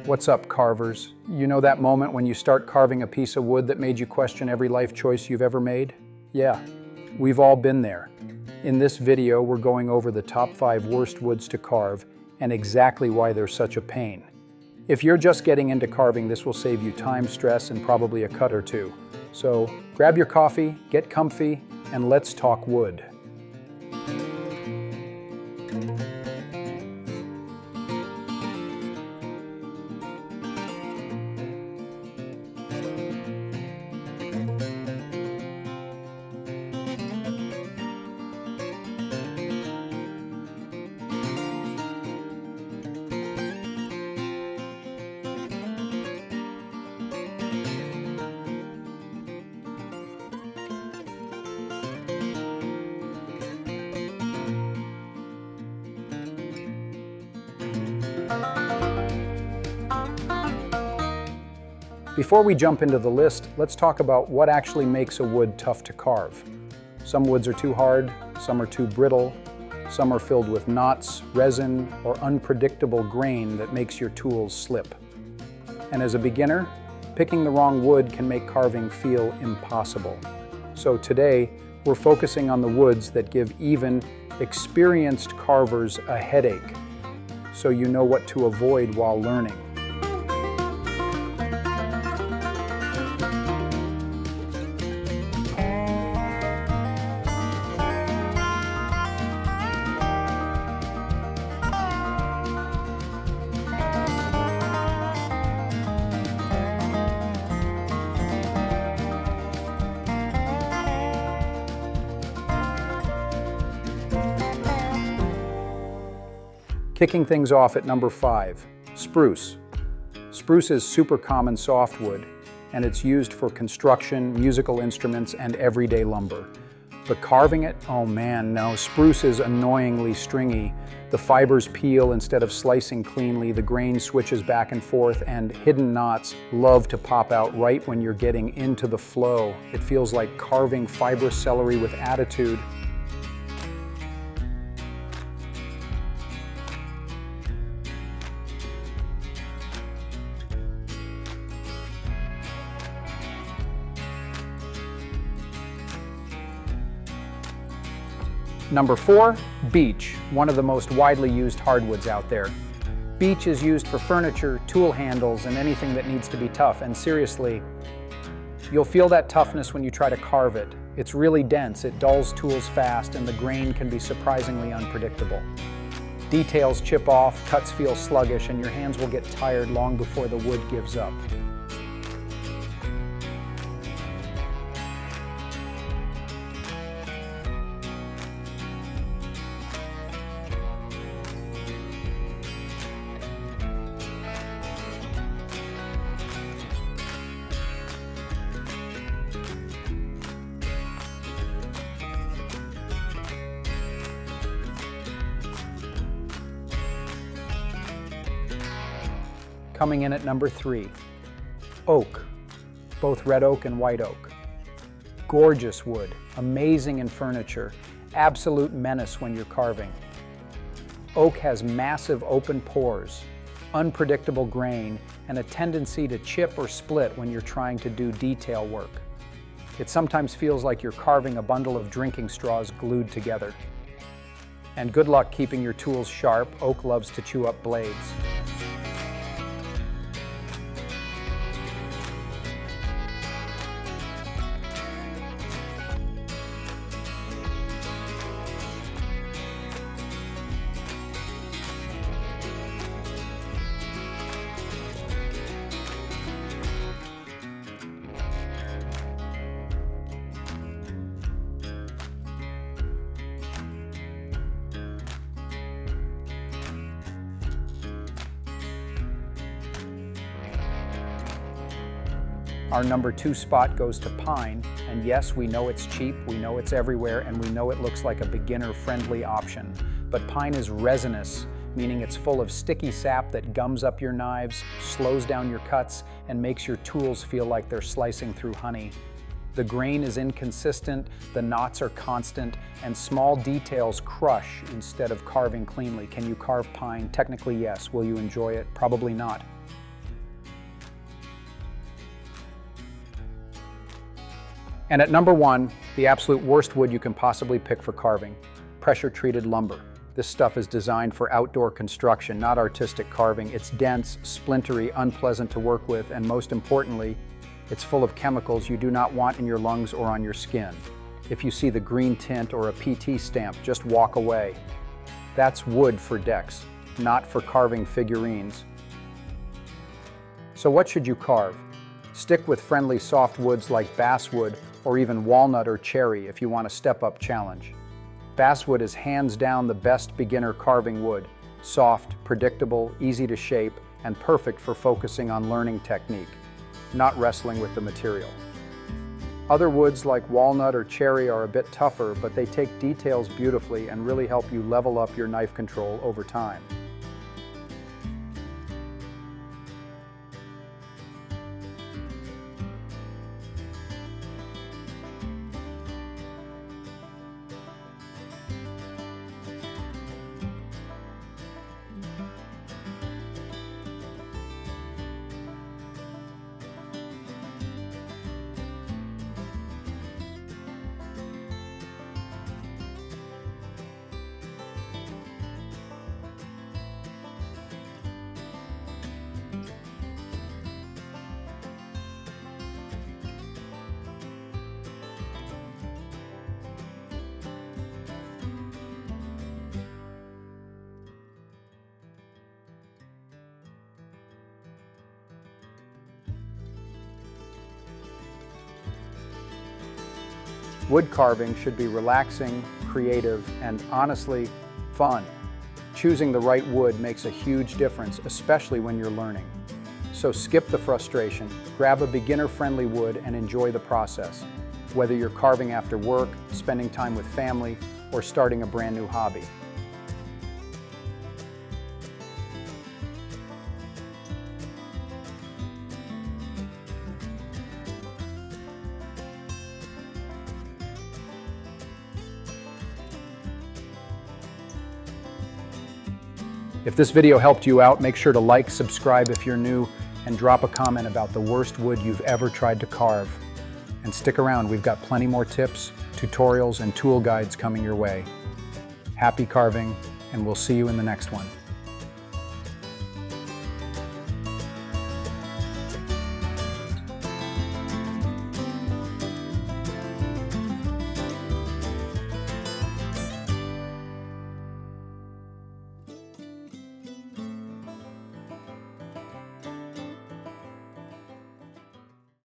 What's up, carvers? You know that moment when you start carving a piece of wood that made you question every life choice you've ever made? Yeah, we've all been there. In this video, we're going over the top 5 worst woods to carve and exactly why they're such a pain. If you're just getting into carving, this will save you time, stress, and probably a cut or two. So grab your coffee, get comfy, and let's talk wood. Before we jump into the list, let's talk about what actually makes a wood tough to carve. Some woods are too hard, some are too brittle, some are filled with knots, resin, or unpredictable grain that makes your tools slip. And as a beginner, picking the wrong wood can make carving feel impossible. So today, we're focusing on the woods that give even experienced carvers a headache, so you know what to avoid while learning. Kicking things off at number 5, spruce. Spruce is super common softwood, and it's used for construction, musical instruments, and everyday lumber. But carving it, oh man, no, spruce is annoyingly stringy. The fibers peel instead of slicing cleanly, the grain switches back and forth, and hidden knots love to pop out right when you're getting into the flow. It feels like carving fibrous celery with attitude. Number 4, beech, one of the most widely used hardwoods out there. Beech is used for furniture, tool handles, and anything that needs to be tough. And seriously, you'll feel that toughness when you try to carve it. It's really dense, it dulls tools fast, and the grain can be surprisingly unpredictable. Details chip off, cuts feel sluggish, and your hands will get tired long before the wood gives up. Coming in at number 3, oak, both red oak and white oak. Gorgeous wood, amazing in furniture, absolute menace when you're carving. Oak has massive open pores, unpredictable grain, and a tendency to chip or split when you're trying to do detail work. It sometimes feels like you're carving a bundle of drinking straws glued together. And good luck keeping your tools sharp. Oak loves to chew up blades. Our number 2 spot goes to pine, and yes, we know it's cheap, we know it's everywhere, and we know it looks like a beginner-friendly option. But pine is resinous, meaning it's full of sticky sap that gums up your knives, slows down your cuts, and makes your tools feel like they're slicing through honey. The grain is inconsistent, the knots are constant, and small details crush instead of carving cleanly. Can you carve pine? Technically, yes. Will you enjoy it? Probably not. And at number 1, the absolute worst wood you can possibly pick for carving, pressure-treated lumber. This stuff is designed for outdoor construction, not artistic carving. It's dense, splintery, unpleasant to work with, and most importantly, it's full of chemicals you do not want in your lungs or on your skin. If you see the green tint or a PT stamp, just walk away. That's wood for decks, not for carving figurines. So what should you carve? Stick with friendly soft woods like basswood or even walnut or cherry if you want a step-up challenge. Basswood is hands down the best beginner carving wood. Soft, predictable, easy to shape, and perfect for focusing on learning technique, not wrestling with the material. Other woods like walnut or cherry are a bit tougher, but they take details beautifully and really help you level up your knife control over time. Wood carving should be relaxing, creative, and honestly, fun. Choosing the right wood makes a huge difference, especially when you're learning. So skip the frustration, grab a beginner-friendly wood and enjoy the process. Whether you're carving after work, spending time with family, or starting a brand new hobby. If this video helped you out, make sure to like, subscribe if you're new, and drop a comment about the worst wood you've ever tried to carve. And stick around, we've got plenty more tips, tutorials, and tool guides coming your way. Happy carving, and we'll see you in the next one.